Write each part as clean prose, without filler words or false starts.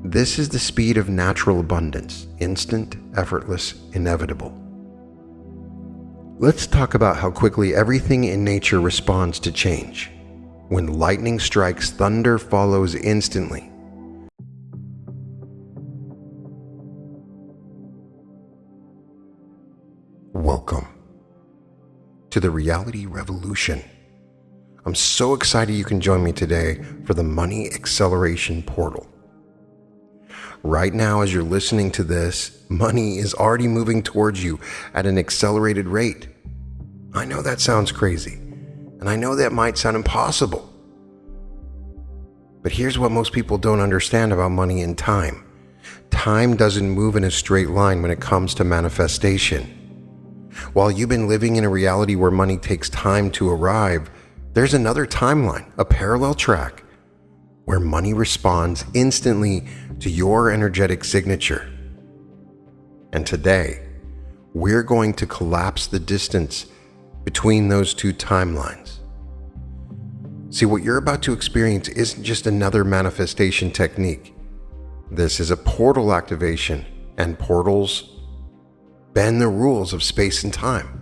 This is the speed of natural abundance, instant, effortless, inevitable. Let's talk about how quickly everything in nature responds to change. When lightning strikes, thunder follows instantly. Welcome to the Reality Revolution. I'm so excited you can join me today for the Money Acceleration Portal. Right now, as you're listening to this, money is already moving towards you at an accelerated rate. I know that sounds crazy, and I know that might sound impossible. But here's what most people don't understand about money and time. Time doesn't move in a straight line when it comes to manifestation. While you've been living in a reality where money takes time to arrive, there's another timeline, a parallel track, where money responds instantly to your energetic signature. And today, we're going to collapse the distance between those two timelines. See, what you're about to experience isn't just another manifestation technique. This is a portal activation, and portals bend the rules of space and time.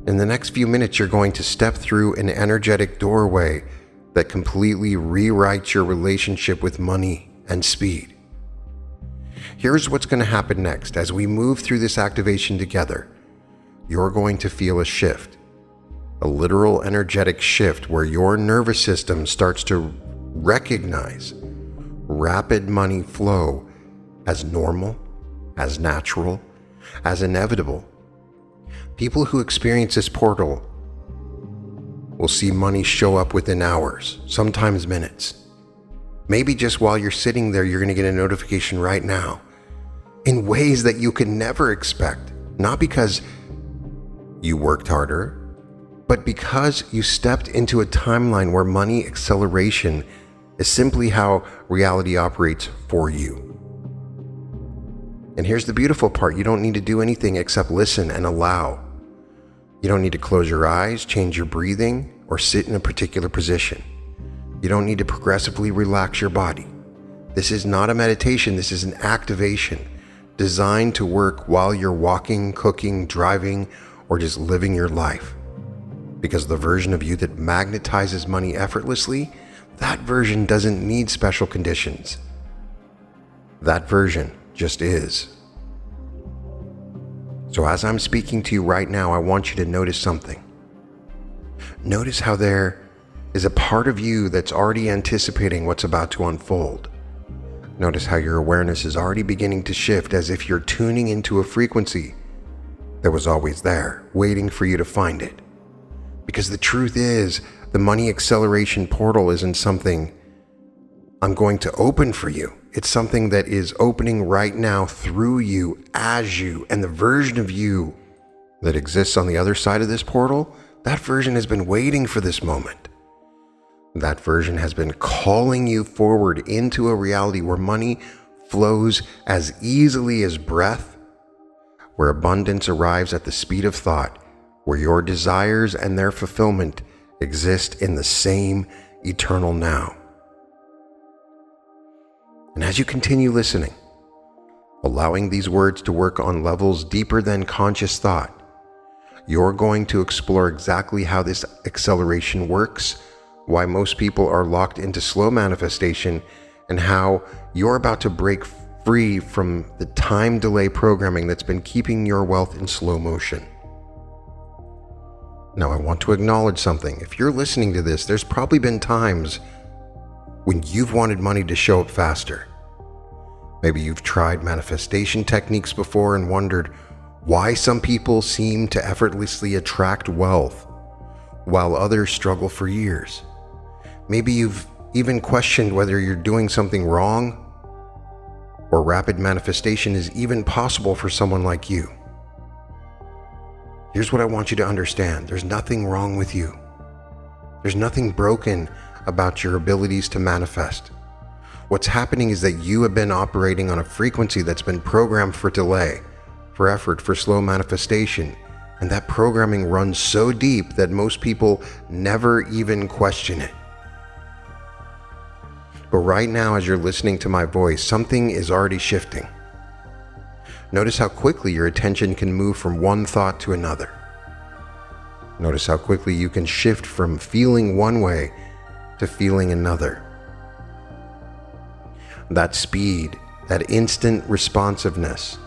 In the next few minutes, you're going to step through an energetic doorway that completely rewrites your relationship with money and speed. Here's what's going to happen next. As we move through this activation together, you're going to feel a shift, a literal energetic shift where your nervous system starts to recognize rapid money flow as normal, as natural, as inevitable. People who experience this portal will see money show up within hours, sometimes minutes. Maybe just while you're sitting there, you're going to get a notification right now in ways that you could never expect. Not because you worked harder, but because you stepped into a timeline where money acceleration is simply how reality operates for you. And here's the beautiful part. You don't need to do anything except listen and allow. You don't need to close your eyes, change your breathing, or sit in a particular position. You don't need to progressively relax your body. This is not a meditation, this is an activation designed to work while you're walking, cooking, driving, or just living your life. Because the version of you that magnetizes money effortlessly, that version doesn't need special conditions. That version just is. So as I'm speaking to you right now, I want you to notice something. Notice how there is a part of you that's already anticipating what's about to unfold. Notice how your awareness is already beginning to shift as if you're tuning into a frequency that was always there, waiting for you to find it. Because the truth is, the money acceleration portal isn't something I'm going to open for you. It's something that is opening right now through you, as you, and the version of you that exists on the other side of this portal, that version has been waiting for this moment. That version has been calling you forward into a reality where money flows as easily as breath, where abundance arrives at the speed of thought, where your desires and their fulfillment exist in the same eternal now. And as you continue listening, allowing these words to work on levels deeper than conscious thought, you're going to explore exactly how this acceleration works, why most people are locked into slow manifestation, and how you're about to break free from the time delay programming that's been keeping your wealth in slow motion. Now, I want to acknowledge something. If you're listening to this, there's probably been times when you've wanted money to show up faster. Maybe you've tried manifestation techniques before and wondered why some people seem to effortlessly attract wealth while others struggle for years. Maybe you've even questioned whether you're doing something wrong or rapid manifestation is even possible for someone like you. Here's what I want you to understand. There's nothing wrong with you. There's nothing broken about your abilities to manifest. What's happening is that you have been operating on a frequency that's been programmed for delay, for effort, for slow manifestation, and that programming runs so deep that most people never even question it. But right now, as you're listening to my voice, something is already shifting. Notice how quickly your attention can move from one thought to another. Notice how quickly you can shift from feeling one way to feeling another. That speed, that instant responsiveness,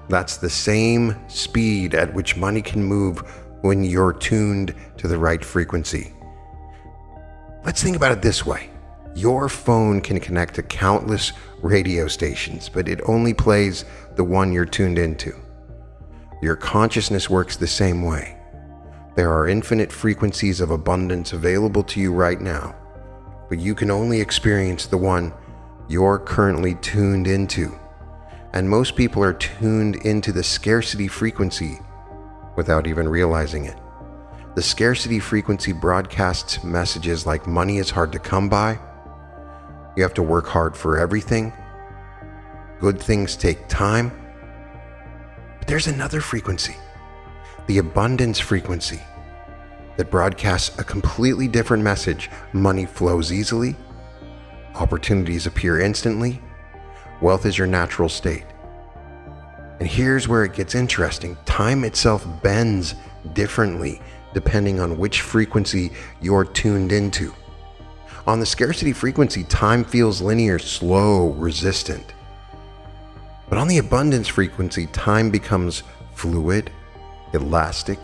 that's the same speed at which money can move when you're tuned to the right frequency. Let's think about it this way. Your phone can connect to countless radio stations, but it only plays the one you're tuned into. Your consciousness works the same way. There are infinite frequencies of abundance available to you right now, but you can only experience the one you're currently tuned into. And most people are tuned into the scarcity frequency without even realizing it. The scarcity frequency broadcasts messages like money is hard to come by, you have to work hard for everything, good things take time. But there's another frequency, the abundance frequency, that broadcasts a completely different message. Money flows easily, opportunities appear instantly, wealth is your natural state. And here's where it gets interesting. Time itself bends differently depending on which frequency you're tuned into. On the scarcity frequency, time feels linear, slow, resistant. But on the abundance frequency, time becomes fluid, elastic,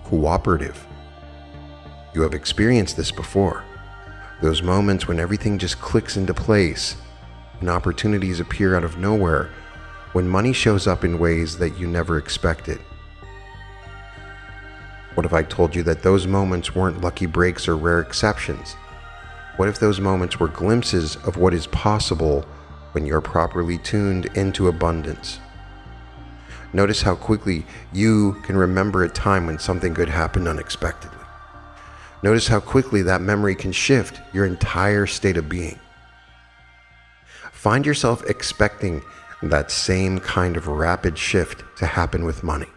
cooperative. You have experienced this before. Those moments when everything just clicks into place and opportunities appear out of nowhere, when money shows up in ways that you never expected. What if I told you that those moments weren't lucky breaks or rare exceptions? What if those moments were glimpses of what is possible when you're properly tuned into abundance? Notice how quickly you can remember a time when something good happened unexpectedly. Notice how quickly that memory can shift your entire state of being. Find yourself expecting that same kind of rapid shift to happen with money.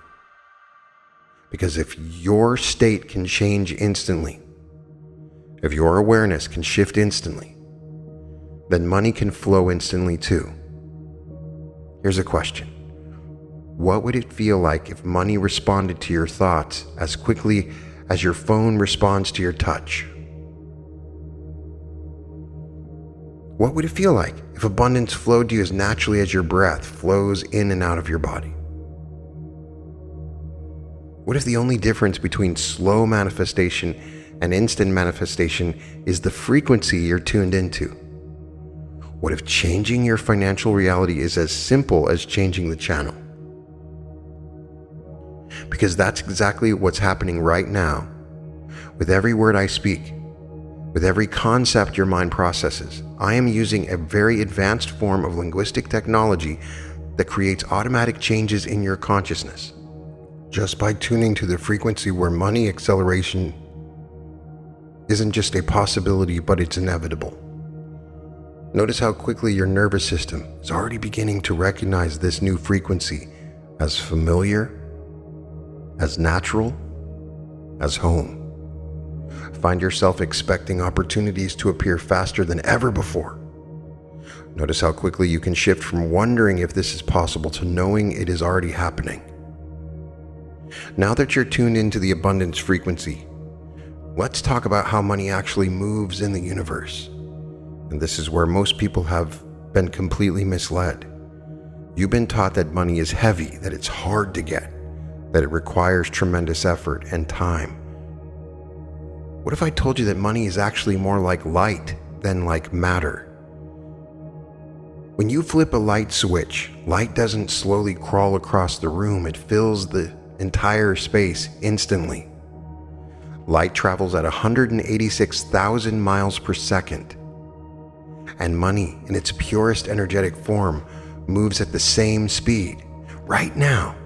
Because if your state can change instantly, if your awareness can shift instantly, then money can flow instantly too. Here's a question. What would it feel like if money responded to your thoughts as quickly as your phone responds to your touch? What would it feel like if abundance flowed to you as naturally as your breath flows in and out of your body? What if the only difference between slow manifestation and instant manifestation is the frequency you're tuned into? What if changing your financial reality is as simple as changing the channel? Because that's exactly what's happening right now. With every word I speak, with every concept your mind processes, I am using a very advanced form of linguistic technology that creates automatic changes in your consciousness. Just by tuning to the frequency where money acceleration isn't just a possibility, but it's inevitable. Notice how quickly your nervous system is already beginning to recognize this new frequency as familiar, as natural, as home. Find yourself expecting opportunities to appear faster than ever before. Notice how quickly you can shift from wondering if this is possible to knowing it is already happening. Now that you're tuned into the abundance frequency, let's talk about how money actually moves in the universe. And this is where most people have been completely misled. You've been taught that money is heavy, that it's hard to get, that it requires tremendous effort and time. What if I told you that money is actually more like light than like matter? When you flip a light switch, light doesn't slowly crawl across the room, it fills the entire space instantly. Light travels at 186,000 miles per second. And money, in its purest energetic form, moves at the same speed. Right now,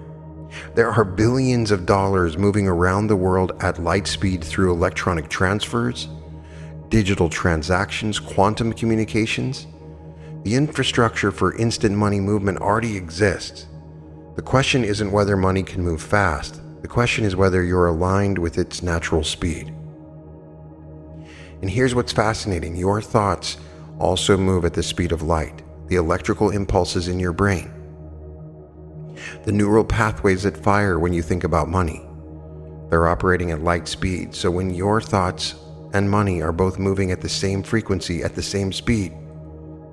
there are billions of dollars moving around the world at light speed through electronic transfers, digital transactions, quantum communications. The infrastructure for instant money movement already exists. The question isn't whether money can move fast. The question is whether you're aligned with its natural speed. And here's what's fascinating. Your thoughts also move at the speed of light, the electrical impulses in your brain, the neural pathways that fire when you think about money. They're operating at light speed. So when your thoughts and money are both moving at the same frequency, at the same speed,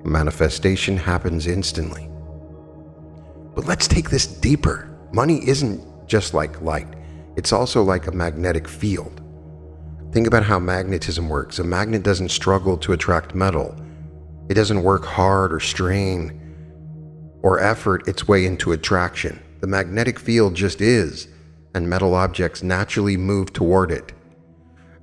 manifestation happens instantly. But let's take this deeper. Money isn't just like light. It's also like a magnetic field. Think about how magnetism works. A magnet doesn't struggle to attract metal. It doesn't work hard or strain or effort its way into attraction. The magnetic field just is, and metal objects naturally move toward it.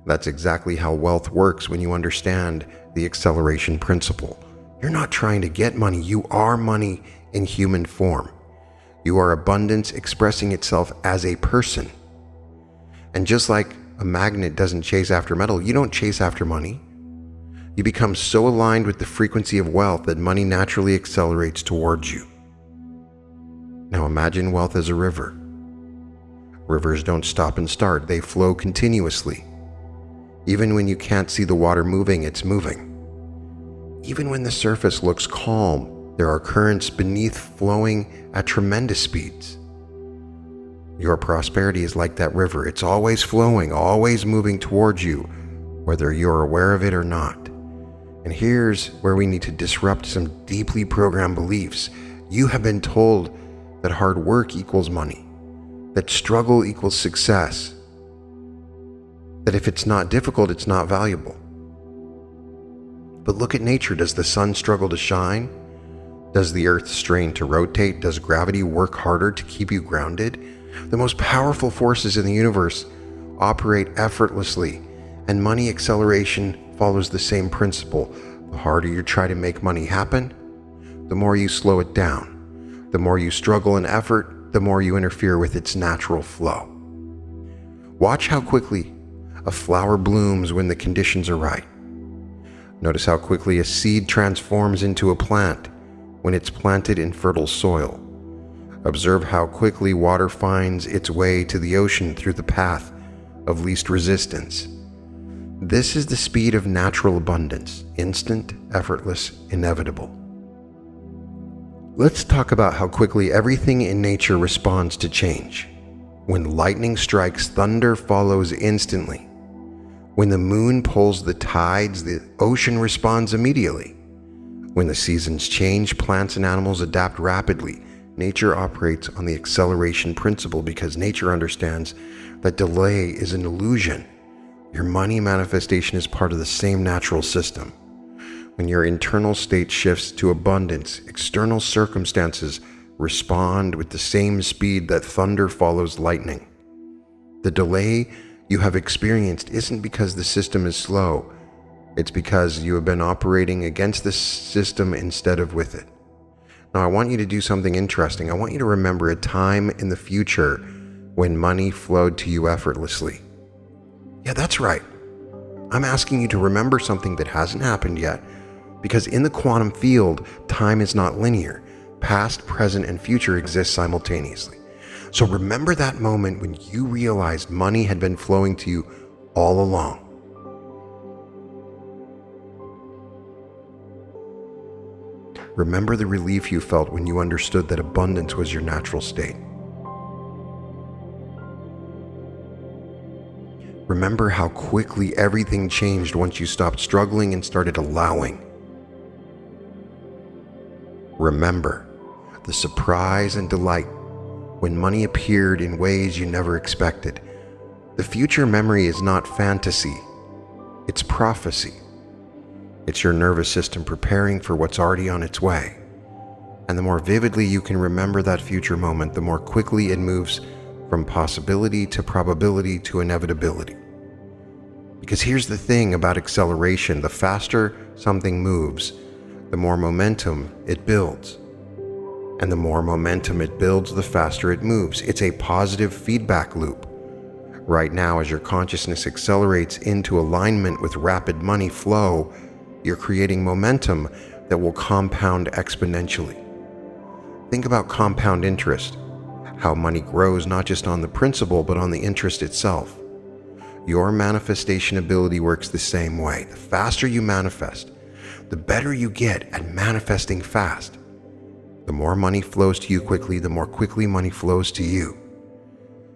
That's exactly how wealth works when you understand the acceleration principle. You're not trying to get money. You are money in human form. You are abundance expressing itself as a person. And just like a magnet doesn't chase after metal, you don't chase after money. You become so aligned with the frequency of wealth that money naturally accelerates towards you. Now imagine wealth as a river. Rivers don't stop and start, they flow continuously. Even when you can't see the water moving, it's moving. Even when the surface looks calm, there are currents beneath flowing at tremendous speeds. Your prosperity is like that river. It's always flowing, always moving towards you, whether you're aware of it or not. And here's where we need to disrupt some deeply programmed beliefs. You have been told that hard work equals money, that struggle equals success, that if it's not difficult, it's not valuable. But look at nature. Does the sun struggle to shine? Does the earth strain to rotate? Does gravity work harder to keep you grounded? The most powerful forces in the universe operate effortlessly, and money acceleration follows the same principle. The harder you try to make money happen, the more you slow it down. The more you struggle and effort, the more you interfere with its natural flow. Watch how quickly a flower blooms when the conditions are right. Notice how quickly a seed transforms into a plant when it's planted in fertile soil. Observe how quickly water finds its way to the ocean through the path of least resistance. This is the speed of natural abundance, instant, effortless, inevitable. Let's talk about how quickly everything in nature responds to change. When lightning strikes, thunder follows instantly. When the moon pulls the tides, the ocean responds immediately. When the seasons change, plants and animals adapt rapidly. Nature operates on the acceleration principle because nature understands that delay is an illusion. Your money manifestation is part of the same natural system. When your internal state shifts to abundance, external circumstances respond with the same speed that thunder follows lightning. The delay you have experienced isn't because the system is slow. It's because you have been operating against the system instead of with it. Now, I want you to do something interesting. I want you to remember a time in the future when money flowed to you effortlessly. Yeah, that's right. I'm asking you to remember something that hasn't happened yet, because in the quantum field, time is not linear. Past, present, and future exist simultaneously. So remember that moment when you realized money had been flowing to you all along. Remember the relief you felt when you understood that abundance was your natural state. Remember how quickly everything changed once you stopped struggling and started allowing. Remember the surprise and delight when money appeared in ways you never expected. The future memory is not fantasy, it's prophecy. It's your nervous system preparing for what's already on its way. And the more vividly you can remember that future moment, the more quickly it moves from possibility to probability to inevitability. Because here's the thing about acceleration: the faster something moves, the more momentum it builds. And the more momentum it builds, the faster it moves. It's a positive feedback loop. Right now, as your consciousness accelerates into alignment with rapid money flow, you're creating momentum that will compound exponentially. Think about compound interest, how money grows not just on the principal, but on the interest itself. Your manifestation ability works the same way. The faster you manifest, the better you get at manifesting fast. The more money flows to you quickly, the more quickly money flows to you.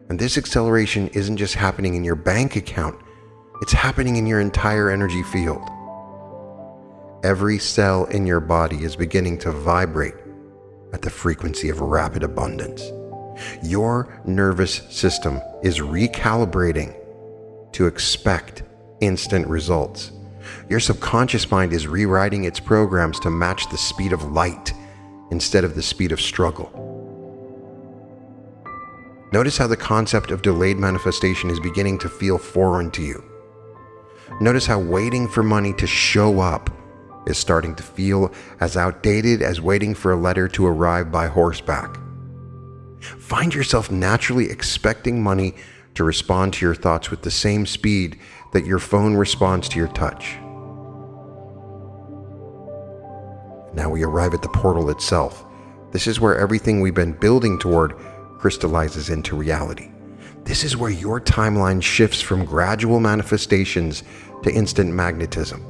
And this acceleration isn't just happening in your bank account, it's happening in your entire energy field. Every cell in your body is beginning to vibrate at the frequency of rapid abundance. Your nervous system is recalibrating to expect instant results. Your subconscious mind is rewriting its programs to match the speed of light instead of the speed of struggle. Notice how the concept of delayed manifestation is beginning to feel foreign to you. Notice how waiting for money to show up is starting to feel as outdated as waiting for a letter to arrive by horseback. Find yourself naturally expecting money to respond to your thoughts with the same speed that your phone responds to your touch. Now we arrive at the portal itself. This is where everything we've been building toward crystallizes into reality. This is where your timeline shifts from gradual manifestations to instant magnetism.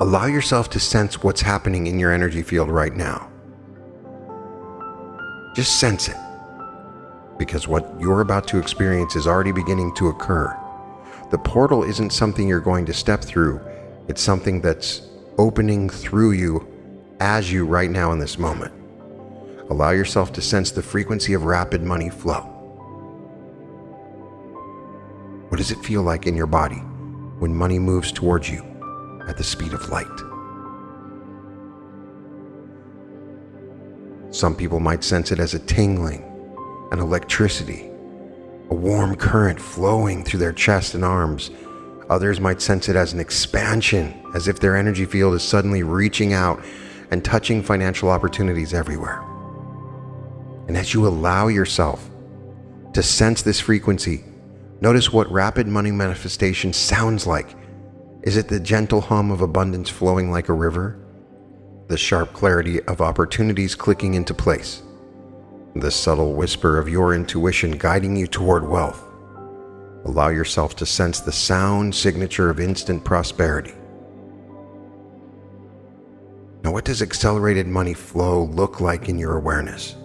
Allow yourself to sense what's happening in your energy field right now. Just sense it, because what you're about to experience is already beginning to occur. The portal isn't something you're going to step through, it's something that's opening through you as you right now in this moment. Allow yourself to sense the frequency of rapid money flow. What does it feel like in your body when money moves towards you at the speed of light? Some people might sense it as a tingling, an electricity, a warm current flowing through their chest and arms. Others might sense it as an expansion, as if their energy field is suddenly reaching out and touching financial opportunities everywhere. And as you allow yourself to sense this frequency, notice what rapid money manifestation sounds like. Is it the gentle hum of abundance flowing like a river? The sharp clarity of opportunities clicking into place? The subtle whisper of your intuition guiding you toward wealth? Allow yourself to sense the sound signature of instant prosperity. Now, what does accelerated money flow look like in your awareness?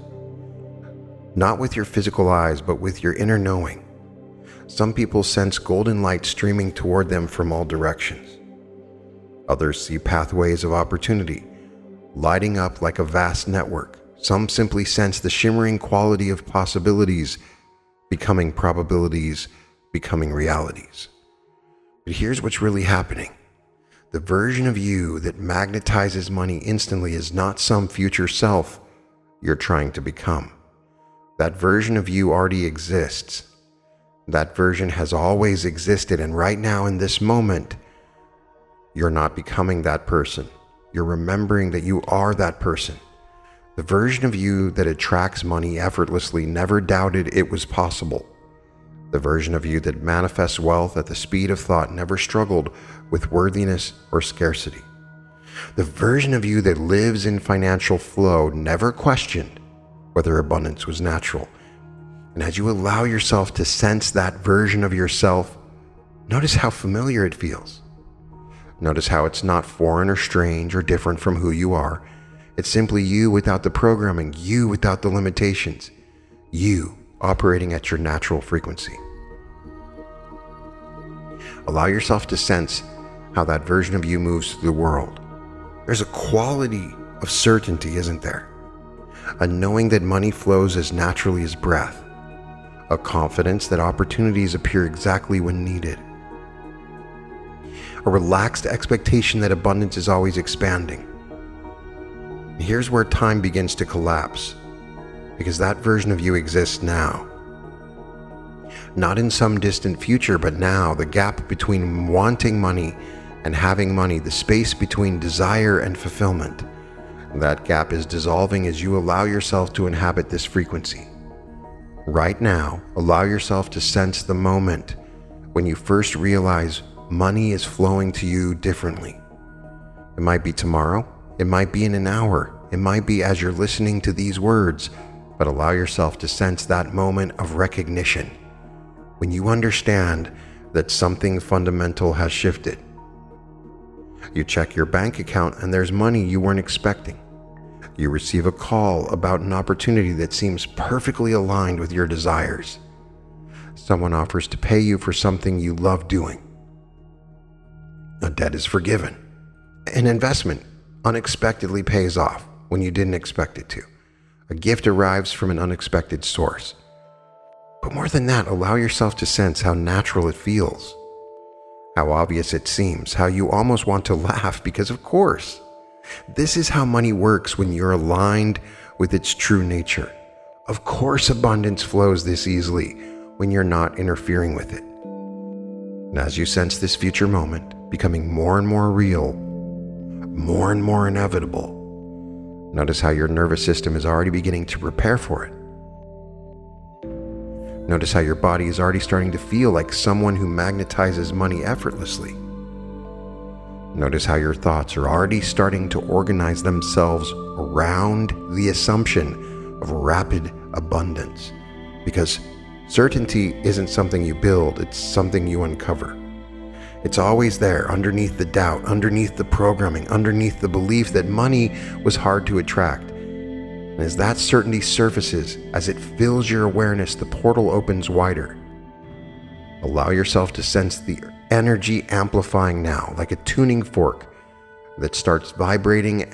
Not with your physical eyes, but with your inner knowing. Some people sense golden light streaming toward them from all directions. Others see pathways of opportunity lighting up like a vast network. Some simply sense the shimmering quality of possibilities becoming probabilities, becoming realities. But here's what's really happening. The version of you that magnetizes money instantly is not some future self you're trying to become. That version of you already exists. That version has always existed, and right now in this moment, you're not becoming that person. You're remembering that you are that person. The version of you that attracts money effortlessly never doubted it was possible. The version of you that manifests wealth at the speed of thought never struggled with worthiness or scarcity. The version of you that lives in financial flow never questioned whether abundance was natural. And as you allow yourself to sense that version of yourself, notice how familiar it feels. Notice how it's not foreign or strange or different from who you are. It's simply you without the programming, you without the limitations, you operating at your natural frequency. Allow yourself to sense how that version of you moves through the world. There's a quality of certainty, isn't there? A knowing that money flows as naturally as breath. A confidence that opportunities appear exactly when needed. A relaxed expectation that abundance is always expanding. Here's where time begins to collapse, because that version of you exists now. Not in some distant future, but now. The gap between wanting money and having money, the space between desire and fulfillment. That gap is dissolving as you allow yourself to inhabit this frequency. Right now, allow yourself to sense the moment when you first realize money is flowing to you differently. It might be tomorrow, it might be in an hour, it might be as you're listening to these words, but allow yourself to sense that moment of recognition. when you understand that something fundamental has shifted. You check your bank account and there's money you weren't expecting. You receive a call about an opportunity that seems perfectly aligned with your desires. Someone offers to pay you for something you love doing. A debt is forgiven. An investment unexpectedly pays off when you didn't expect it to. A gift arrives from an unexpected source. But more than that, allow yourself to sense how natural it feels, how obvious it seems, how you almost want to laugh because of course. This is how money works when you're aligned with its true nature. Of course abundance flows this easily when you're not interfering with it. And as you sense this future moment becoming more and more real, more and more inevitable, notice how your nervous system is already beginning to prepare for it. Notice how your body is already starting to feel like someone who magnetizes money effortlessly. Notice how your thoughts are already starting to organize themselves around the assumption of rapid abundance. Because certainty isn't something you build, it's something you uncover. It's always there, underneath the doubt, underneath the programming, underneath the belief that money was hard to attract. And as that certainty surfaces, as it fills your awareness, the portal opens wider. Allow yourself to sense the energy amplifying now, like a tuning fork that starts vibrating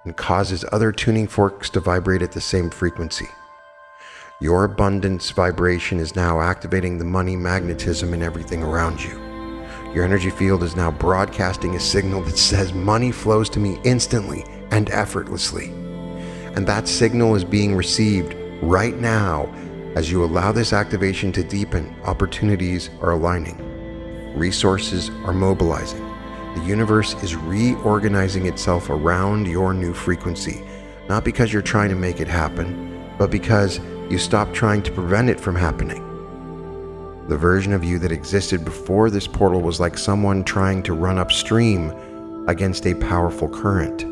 and causes other tuning forks to vibrate at the same frequency. Your abundance vibration is now activating the money magnetism in everything around you. Your energy field is now broadcasting a signal that says money flows to me instantly and effortlessly. And that signal is being received right now. As you allow this activation to deepen, opportunities are aligning. Resources are mobilizing. The universe is reorganizing itself around your new frequency, not because you're trying to make it happen, but because you stop trying to prevent it from happening. The version of you that existed before this portal was like someone trying to run upstream against a powerful current.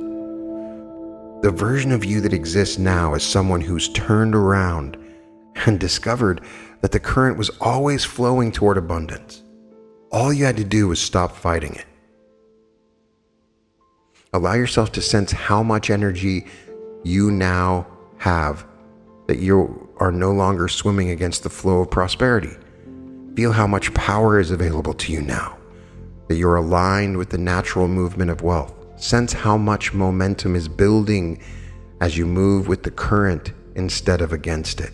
The version of you that exists now is someone who's turned around and discovered that the current was always flowing toward abundance. All you had to do was stop fighting it. Allow yourself to sense how much energy you now have, that you are no longer swimming against the flow of prosperity. Feel how much power is available to you now, that you're aligned with the natural movement of wealth. Sense how much momentum is building as you move with the current instead of against it.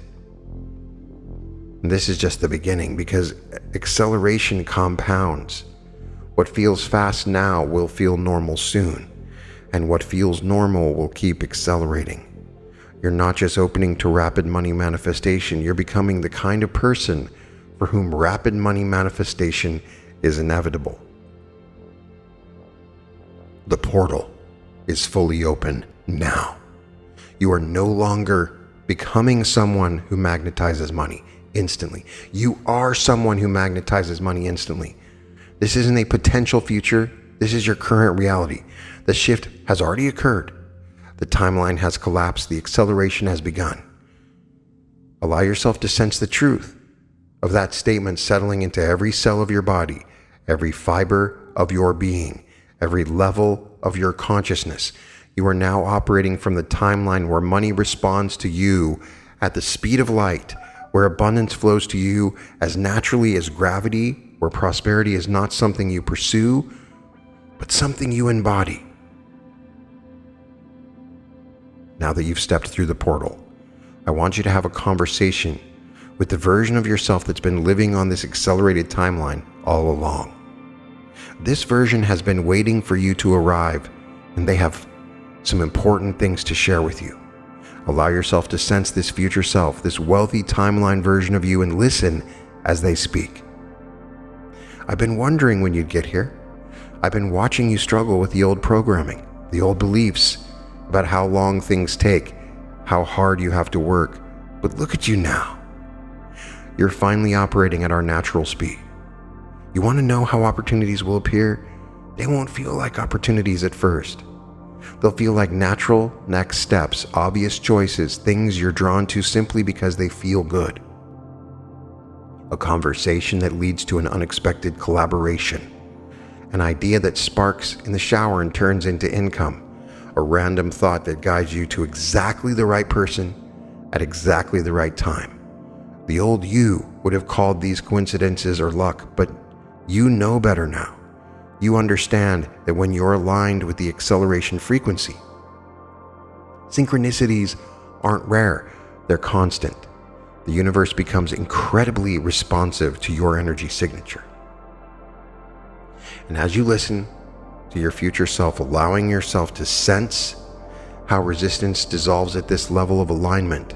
And this is just the beginning, because acceleration compounds. What feels fast now will feel normal soon, and what feels normal will keep accelerating. You're not just opening to rapid money manifestation, you're becoming the kind of person for whom rapid money manifestation is inevitable. The portal is fully open now. You are no longer becoming someone who magnetizes money instantly. You are someone who magnetizes money instantly. This isn't a potential future. This is your current reality. The shift has already occurred. The timeline has collapsed. The acceleration has begun. Allow yourself to sense the truth of that statement settling into every cell of your body, every fiber of your being, every level of your consciousness. You are now operating from the timeline where money responds to you at the speed of light, where abundance flows to you as naturally as gravity, where prosperity is not something you pursue, but something you embody. Now that you've stepped through the portal, I want you to have a conversation with the version of yourself that's been living on this accelerated timeline all along. This version has been waiting for you to arrive, and they have some important things to share with you. Allow yourself to sense this future self, this wealthy timeline version of you, and listen as they speak. I've been wondering when you'd get here. I've been watching you struggle with the old programming, the old beliefs about how long things take, how hard you have to work. But look at you now. You're finally operating at our natural speed. You want to know how opportunities will appear? They won't feel like opportunities at first. They'll feel like natural next steps, obvious choices, things you're drawn to simply because they feel good. a conversation that leads to an unexpected collaboration, an idea that sparks in the shower and turns into income, a random thought that guides you to exactly the right person at exactly the right time. The old you would have called these coincidences or luck, but you know better now. You understand that when you're aligned with the acceleration frequency, synchronicities aren't rare, they're constant. The universe becomes incredibly responsive to your energy signature. And as you listen to your future self, allowing yourself to sense how resistance dissolves at this level of alignment,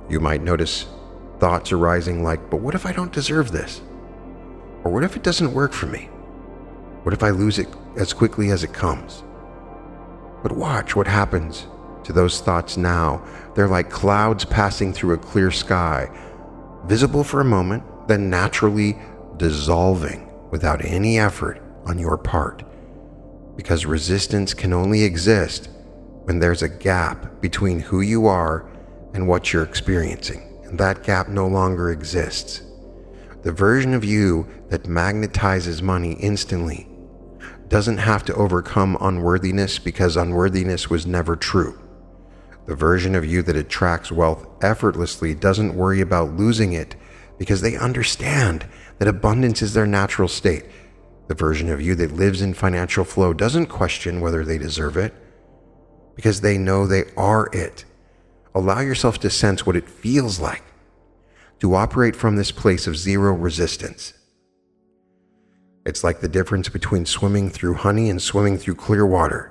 you might notice thoughts arising like, but what if I don't deserve this? Or what if it doesn't work for me? What if I lose it as quickly as it comes? But watch what happens to those thoughts now. They're like clouds passing through a clear sky, visible for a moment, then naturally dissolving without any effort on your part. Because resistance can only exist when there's a gap between who you are and what you're experiencing. And that gap no longer exists. The version of you that magnetizes money instantly doesn't have to overcome unworthiness because unworthiness was never true. The version of you that attracts wealth effortlessly doesn't worry about losing it because they understand that abundance is their natural state. The version of you that lives in financial flow doesn't question whether they deserve it because they know they are it. Allow yourself to sense what it feels like to operate from this place of zero resistance. It's like the difference between swimming through honey and swimming through clear water.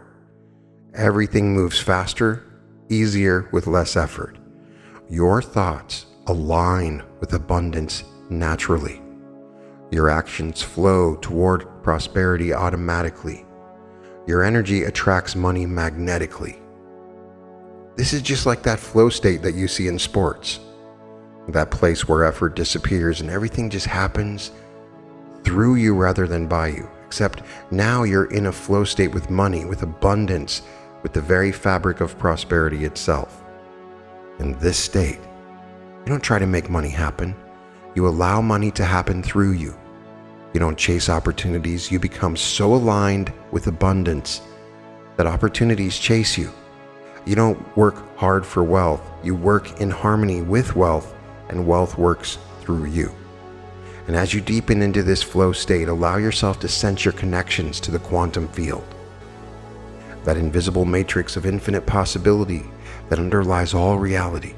Everything moves faster, easier, with less effort. Your thoughts align with abundance naturally. Your actions flow toward prosperity automatically. Your energy attracts money magnetically. This is just like that flow state that you see in sports. That place where effort disappears and everything just happens through you rather than by you. Except now you're in a flow state with money, with abundance, with the very fabric of prosperity itself. In this state, you don't try to make money happen. You allow money to happen through you. You don't chase opportunities. You become so aligned with abundance that opportunities chase you. You don't work hard for wealth. You work in harmony with wealth, and wealth works through you. And as you deepen into this flow state, allow yourself to sense your connections to the quantum field, that invisible matrix of infinite possibility that underlies all reality.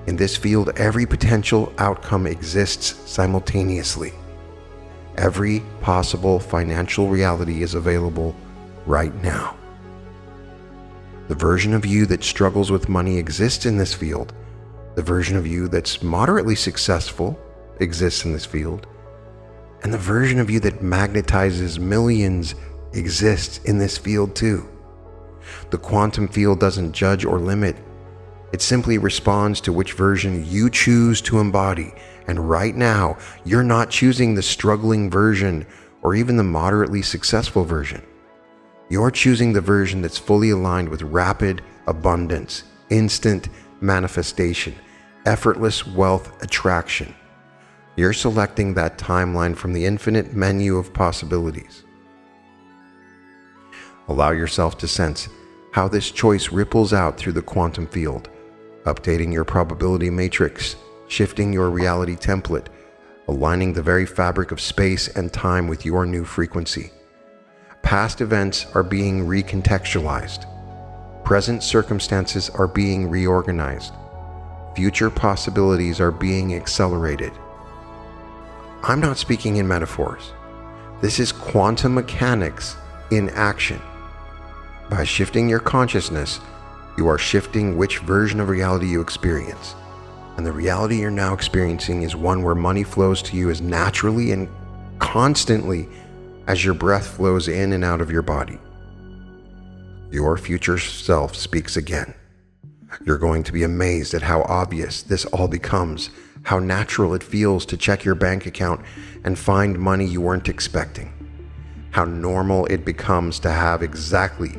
In this field, every potential outcome exists simultaneously. Every possible financial reality is available right now. The version of you that struggles with money exists in this field. The version of you that's moderately successful exists in this field. And the version of you that magnetizes millions exists in this field too. The quantum field doesn't judge or limit. It simply responds to which version you choose to embody. And right now, you're not choosing the struggling version or even the moderately successful version. You're choosing the version that's fully aligned with rapid abundance, instant manifestation, effortless wealth attraction. You're selecting that timeline from the infinite menu of possibilities. Allow yourself to sense how this choice ripples out through the quantum field, updating your probability matrix, shifting your reality template, aligning the very fabric of space and time with your new frequency. Past events are being recontextualized. Present circumstances are being reorganized. Future possibilities are being accelerated. I'm not speaking in metaphors. This is quantum mechanics in action. By shifting your consciousness, you are shifting which version of reality you experience. And the reality you're now experiencing is one where money flows to you as naturally and constantly as your breath flows in and out of your body. Your future self speaks again. You're going to be amazed at how obvious this all becomes, how natural it feels to check your bank account and find money you weren't expecting, how normal it becomes to have exactly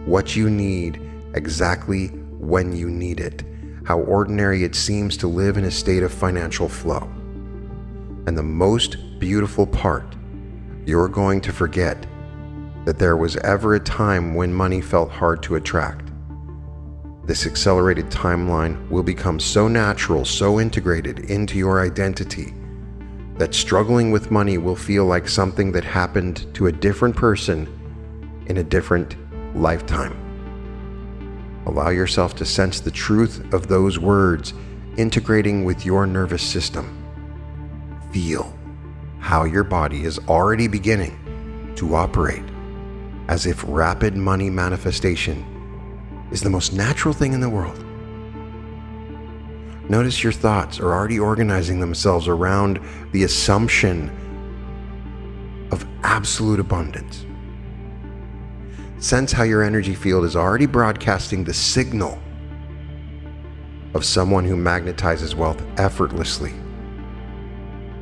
what you need exactly when you need it, how ordinary it seems to live in a state of financial flow. And the most beautiful part, you're going to forget that there was ever a time when money felt hard to attract. This accelerated timeline will become so natural, so integrated into your identity, that struggling with money will feel like something that happened to a different person in a different lifetime. Allow yourself to sense the truth of those words integrating with your nervous system. Feel how your body is already beginning to operate as if rapid money manifestation is the most natural thing in the world. Notice your thoughts are already organizing themselves around the assumption of absolute abundance. Sense how your energy field is already broadcasting the signal of someone who magnetizes wealth effortlessly.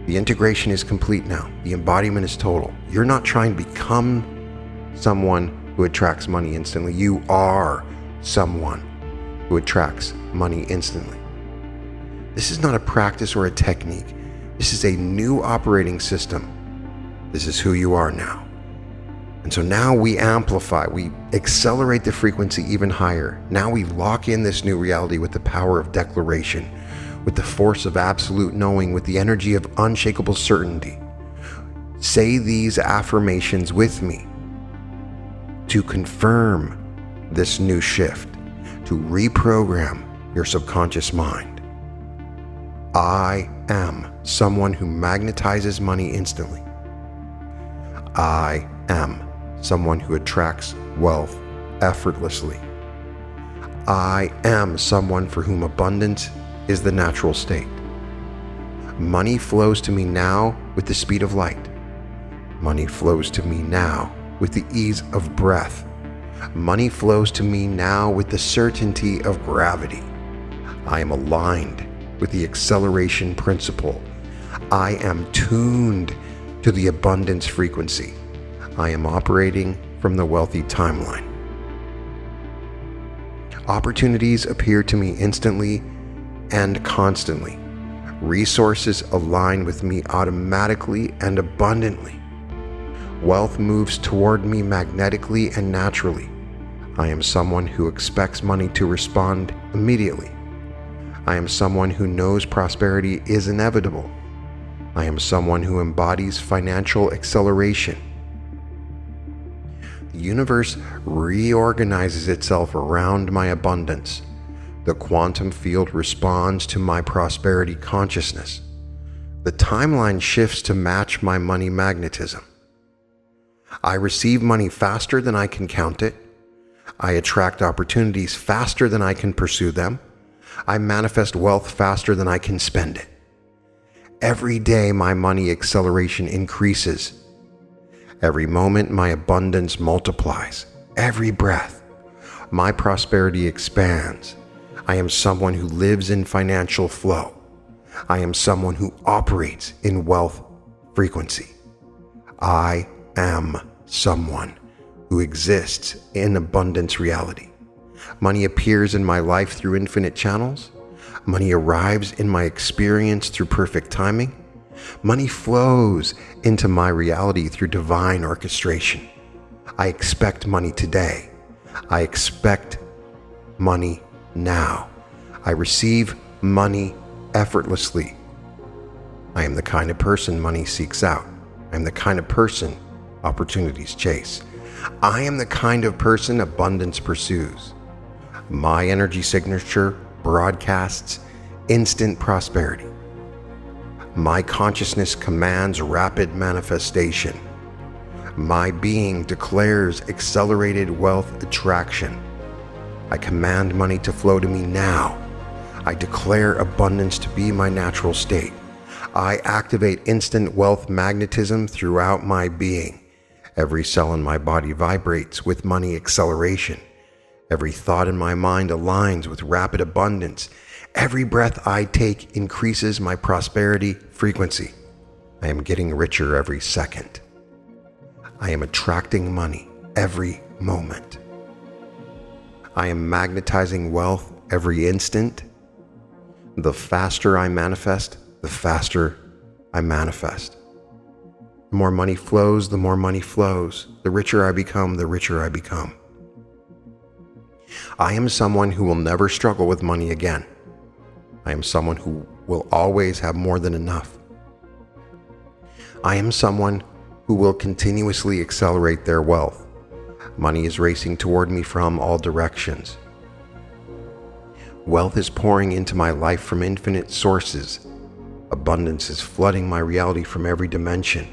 The integration is complete now. The embodiment is total. You're not trying to become someone who attracts money instantly. You are someone who attracts money instantly. This is not a practice or a technique. This is a new operating system. This is who you are now. And so now we amplify, we accelerate the frequency even higher. Now we lock in this new reality with the power of declaration, with the force of absolute knowing, with the energy of unshakable certainty. Say these affirmations with me to confirm this new shift, to reprogram your subconscious mind. I am someone who magnetizes money instantly. I am someone who attracts wealth effortlessly. I am someone for whom abundance is the natural state. Money flows to me now with the speed of light. Money flows to me now with the ease of breath. Money flows to me now with the certainty of gravity. I am aligned with the acceleration principle. I am tuned to the abundance frequency. I am operating from the wealthy timeline. Opportunities appear to me instantly and constantly. Resources align with me automatically and abundantly. Wealth moves toward me magnetically and naturally. I am someone who expects money to respond immediately. I am someone who knows prosperity is inevitable. I am someone who embodies financial acceleration. The universe reorganizes itself around my abundance. The quantum field responds to my prosperity consciousness. The timeline shifts to match my money magnetism. I receive money faster than I can count it. I attract opportunities faster than I can pursue them. I manifest wealth faster than I can spend it. Every day my money acceleration increases. Every moment my abundance multiplies. Every breath my prosperity expands. I am someone who lives in financial flow. I am someone who operates in wealth frequency. I am someone who exists in abundance reality. Money appears in my life through infinite channels. Money arrives in my experience through perfect timing. Money flows into my reality through divine orchestration. I expect money today. I expect money now. I receive money effortlessly. I am the kind of person money seeks out. I am the kind of person opportunities chase. I am the kind of person abundance pursues. My energy signature broadcasts instant prosperity. My consciousness commands rapid manifestation. My being declares accelerated wealth attraction. I command money to flow to me now. I declare abundance to be my natural state. I activate instant wealth magnetism throughout my being. Every cell in my body vibrates with money acceleration. Every thought in my mind aligns with rapid abundance. Every breath I take increases my prosperity frequency. I am getting richer every second. I am attracting money every moment. I am magnetizing wealth every instant. The faster I manifest, the faster I I manifest. The more money flows, the more money flows. The richer I become, the richer I become. I am someone who will never struggle with money again. I am someone who will always have more than enough. I am someone who will continuously accelerate their wealth. Money is racing toward me from all directions. Wealth is pouring into my life from infinite sources. Abundance is flooding my reality from every dimension.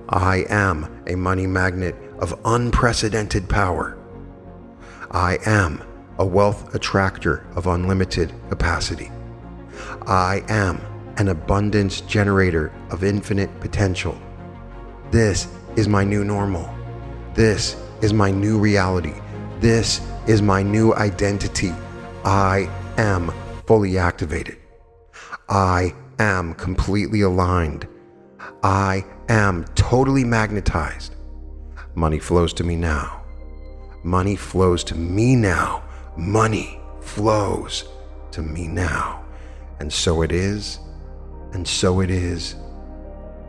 I am a money magnet of unprecedented power. I am a wealth attractor of unlimited capacity. I am an abundance generator of infinite potential. This is my new normal. This is my new reality. This is my new identity. I am fully activated. I am completely aligned. I am totally magnetized. Money flows to me now. Money flows to me now. Money flows to me now. And so it is, and so it is,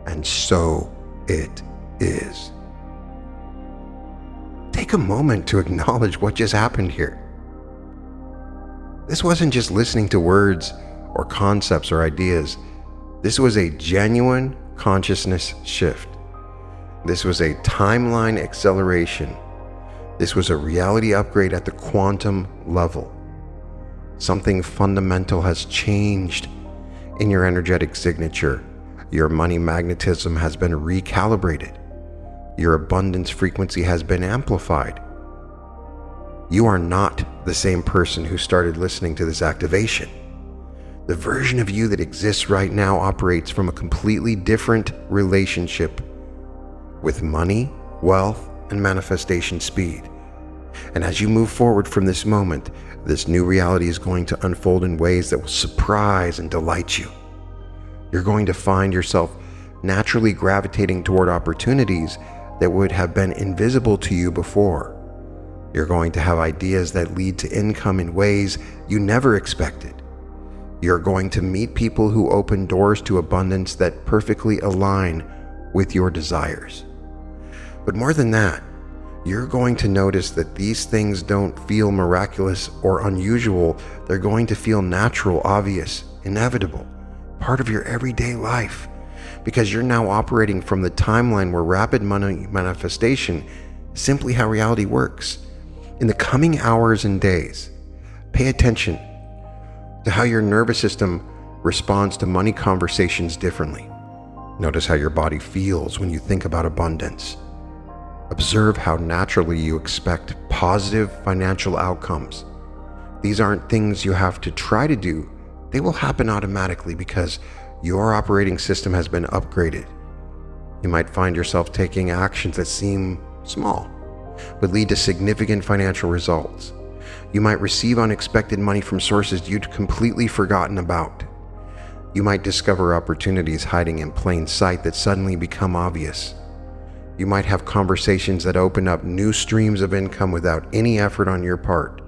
and so it is. Take a moment to acknowledge what just happened here. This wasn't just listening to words or concepts or ideas. This was a genuine consciousness shift. This was a timeline acceleration. This was a reality upgrade at the quantum level. Something fundamental has changed in your energetic signature. Your money magnetism has been recalibrated. Your abundance frequency has been amplified. You are not the same person who started listening to this activation. The version of you that exists right now operates from a completely different relationship with money, wealth, and manifestation speed. And as you move forward from this moment, this new reality is going to unfold in ways that will surprise and delight you. You're going to find yourself naturally gravitating toward opportunities that would have been invisible to you before. You're going to have ideas that lead to income in ways you never expected. You're going to meet people who open doors to abundance that perfectly align with your desires. But more than that, you're going to notice that these things don't feel miraculous or unusual. They're going to feel natural, obvious, inevitable, part of your everyday life, because you're now operating from the timeline where rapid money manifestation is simply how reality works. In the coming hours and days, pay attention to how your nervous system responds to money conversations differently. Notice how your body feels when you think about abundance. Observe how naturally you expect positive financial outcomes. These aren't things you have to try to do. They will happen automatically because your operating system has been upgraded. You might find yourself taking actions that seem small, but lead to significant financial results. You might receive unexpected money from sources you'd completely forgotten about. You might discover opportunities hiding in plain sight that suddenly become obvious. You might have conversations that open up new streams of income without any effort on your part.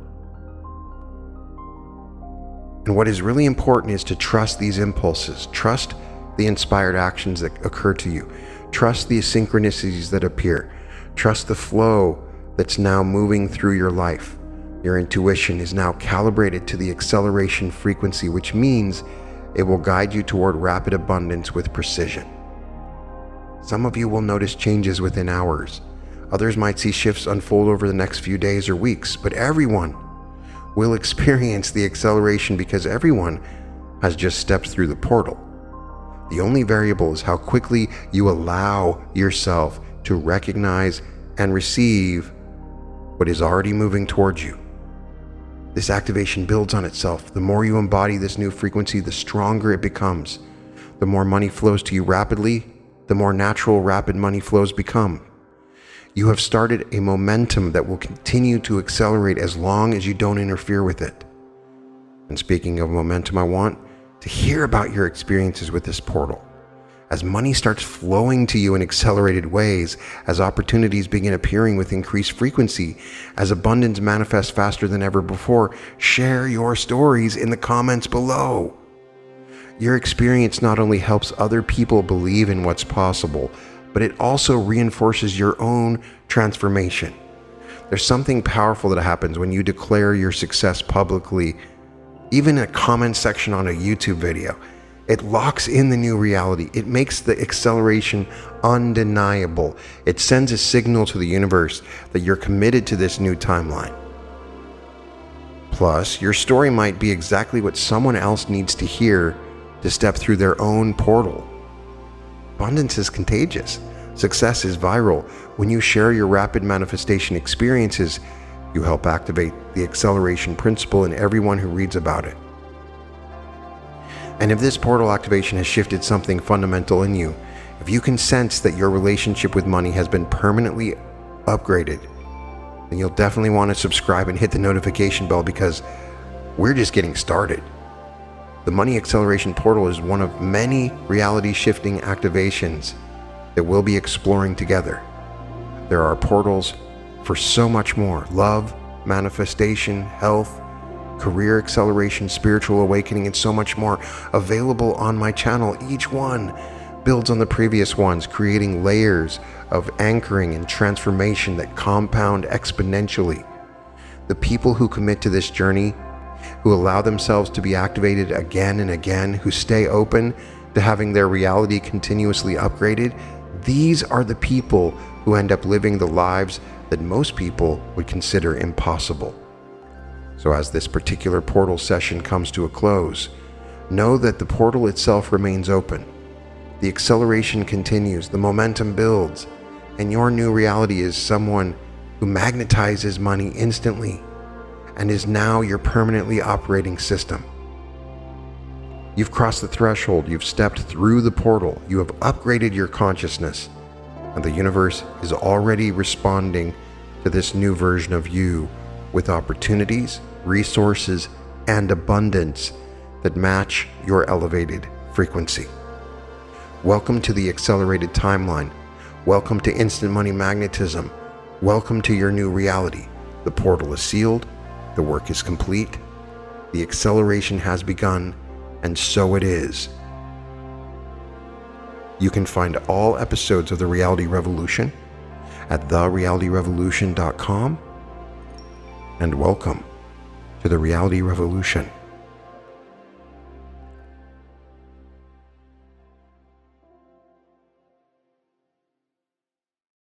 And what is really important is to trust these impulses. Trust the inspired actions that occur to you. Trust the synchronicities that appear. Trust the flow that's now moving through your life. Your intuition is now calibrated to the acceleration frequency, which means it will guide you toward rapid abundance with precision. Some of you will notice changes within hours. Others might see shifts unfold over the next few days or weeks, but everyone will experience the acceleration because everyone has just stepped through the portal. The only variable is how quickly you allow yourself to recognize and receive what is already moving towards you. This activation builds on itself. The more you embody this new frequency, the stronger it becomes. The more money flows to you rapidly, the more natural rapid money flows become. You have started a momentum that will continue to accelerate as long as you don't interfere with it. And speaking of momentum, I want to hear about your experiences with this portal. As money starts flowing to you in accelerated ways, as opportunities begin appearing with increased frequency, as abundance manifests faster than ever before, share your stories in the comments below. Your experience not only helps other people believe in what's possible, but it also reinforces your own transformation. There's something powerful that happens when you declare your success publicly, even in a comment section on a YouTube video. It locks in the new reality. It makes the acceleration undeniable. It sends a signal to the universe that you're committed to this new timeline. Plus, your story might be exactly what someone else needs to hear to step through their own portal. Abundance is contagious. Success is viral. When you share your rapid manifestation experiences, you help activate the acceleration principle in everyone who reads about it. And if this portal activation has shifted something fundamental in you, if you can sense that your relationship with money has been permanently upgraded, then you'll definitely want to subscribe and hit the notification bell, because we're just getting started. The Money Acceleration Portal is one of many reality-shifting activations that we'll be exploring together. There are portals for so much more: love, manifestation, health, career acceleration, spiritual awakening, and so much more available on my channel. Each one builds on the previous ones, creating layers of anchoring and transformation that compound exponentially. The people who commit to this journey, who allow themselves to be activated again and again, who stay open to having their reality continuously upgraded, these are the people who end up living the lives that most people would consider impossible. So as this particular portal session comes to a close, know that the portal itself remains open. The acceleration continues, the momentum builds, and your new reality is someone who magnetizes money instantly and is now your permanently operating system. You've crossed the threshold, you've stepped through the portal, you have upgraded your consciousness, and the universe is already responding to this new version of you with opportunities, resources, and abundance that match your elevated frequency. Welcome to the accelerated timeline. Welcome to instant money magnetism. Welcome to your new reality. The portal is sealed. The work is complete. The acceleration has begun, and so it is. You can find all episodes of The Reality Revolution at therealityrevolution.com. And welcome to The Reality Revolution.